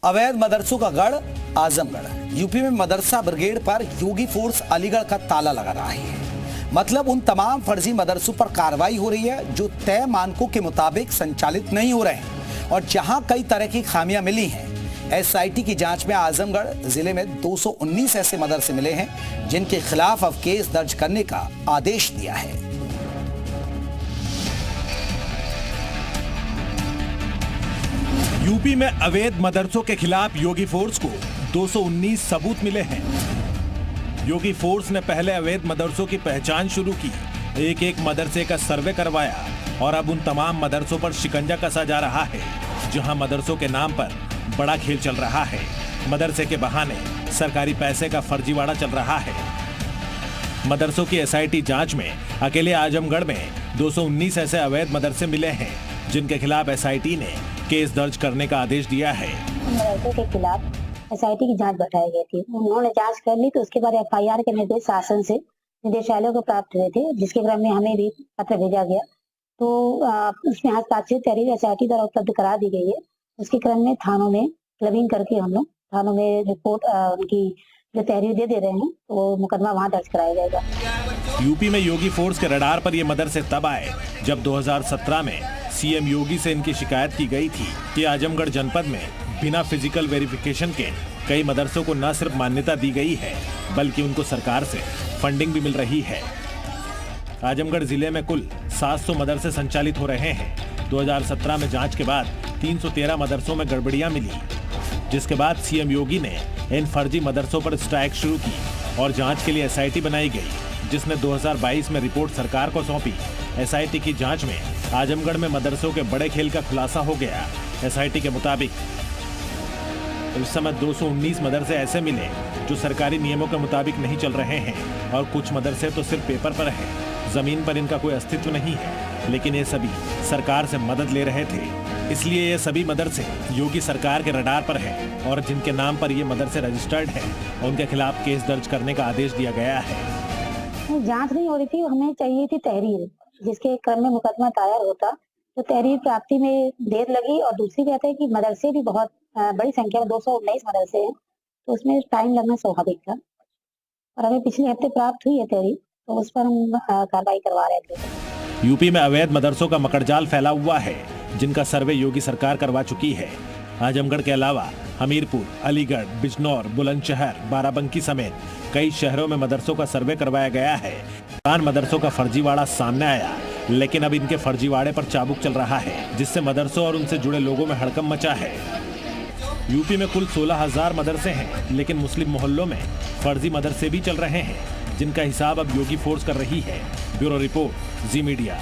अवैध मदरसों का गढ़ आजमगढ़। यूपी में मदरसा ब्रिगेड पर योगी फोर्स अलीगढ़ का ताला लगा रहा है। मतलब उन तमाम फर्जी मदरसों पर कार्रवाई हो रही है जो तय मानकों के मुताबिक संचालित नहीं हो रहे हैं और जहां कई तरह की खामियां मिली हैं। एसआईटी की जांच में आजमगढ़ जिले में 219 ऐसे मदरसे मिले हैं जिनके खिलाफ अब केस दर्ज करने का आदेश दिया है। यूपी में अवैध मदरसों के खिलाफ योगी फोर्स को 219 सबूत मिले हैं। योगी फोर्स ने पहले अवैध मदरसों की पहचान शुरू की, एक एक मदरसे का सर्वे करवाया और अब उन तमाम मदरसों पर शिकंजा कसा जा रहा है जहां मदरसों के नाम पर बड़ा खेल चल रहा है। मदरसे के बहाने सरकारी पैसे का फर्जीवाड़ा चल रहा है। मदरसों की एसआईटी जांच में अकेले आजमगढ़ में 219 ऐसे अवैध मदरसे मिले हैं जिनके खिलाफ एसआईटी ने केस दर्ज करने का आदेश दिया है। मदरसों के खिलाफ एसआईटी की जांच बढ़ाई गई थी। उन्होंने जांच कर ली तो उसके बाद एफआईआर के निर्देश शासन से निदेशालय को प्राप्त हुए थे, जिसके क्रम में हमें भी पत्र भेजा गया। तो उसमें हस्ताक्षरित तहरीर एसआईटी द्वारा उपलब्ध करा दी गई है। उसके क्रम में थानों में क्लबिंग करके हम लोग थानों में रिपोर्ट उनकी जो तहरीर दे रहे हैं तो मुकदमा वहाँ दर्ज कराया जाएगा। यूपी में योगी फोर्स के रडार पर ये मदरसे तब आए जब 2017 में सीएम योगी से इनकी शिकायत की गई थी कि आजमगढ़ जनपद में बिना फिजिकल वेरिफिकेशन के कई मदरसों को न सिर्फ मान्यता दी गई है बल्कि उनको सरकार से फंडिंग भी मिल रही है। आजमगढ़ जिले में कुल 700 मदरसे संचालित हो रहे हैं। 2017 में जांच के बाद 313 मदरसों में गड़बड़ियां मिली, जिसके बाद सीएम योगी ने इन फर्जी मदरसों पर स्ट्राइक शुरू की और जांच के लिए एसआईटी बनाई गई, जिसने 2022 में रिपोर्ट सरकार को सौंपी। एसआईटी की जांच में आजमगढ़ में मदरसों के बड़े खेल का खुलासा हो गया। एसआईटी के मुताबिक इस समय 219 मदरसे ऐसे मिले जो सरकारी नियमों के मुताबिक नहीं चल रहे हैं और कुछ मदरसे तो सिर्फ पेपर पर हैं, जमीन पर इनका कोई अस्तित्व नहीं है, लेकिन ये सभी सरकार से मदद ले रहे थे। इसलिए ये सभी मदरसे योगी सरकार के रडार पर हैं और जिनके नाम पर ये मदरसे रजिस्टर्ड हैं उनके खिलाफ केस दर्ज करने का आदेश दिया गया है। जांच नहीं हो रही थी, हमें चाहिए थी तहरीर, जिसके क्रम में मुकदमा दायर होता। तो तहरीर प्राप्ति में देर लगी और दूसरी कहते हैं कि मदरसे भी बहुत बड़ी संख्या में 219 मदरसे हैं, तो उसमें टाइम लगना स्वाभाविक था और हमें पिछले हफ्ते प्राप्त हुई है तहरीर, तो उस पर हम कार्रवाई करवा रहे थे। यूपी में अवैध मदरसों का मकड़जाल फैला हुआ है जिनका सर्वे योगी सरकार करवा चुकी है। आजमगढ़ के अलावा हमीरपुर, अलीगढ़, बिजनौर, बुलंदशहर, बाराबंकी समेत कई शहरों में मदरसों का सर्वे करवाया गया है। मदरसों का फर्जीवाड़ा सामने आया, लेकिन अब इनके फर्जीवाड़े पर चाबुक चल रहा है, जिससे मदरसों और उनसे जुड़े लोगों में हड़कंप मचा है। यूपी में कुल 16,000 मदरसे हैं, लेकिन मुस्लिम मोहल्लों में फर्जी मदरसे भी चल रहे हैं, जिनका हिसाब अब योगी फोर्स कर रही है। ब्यूरो रिपोर्ट, जी मीडिया।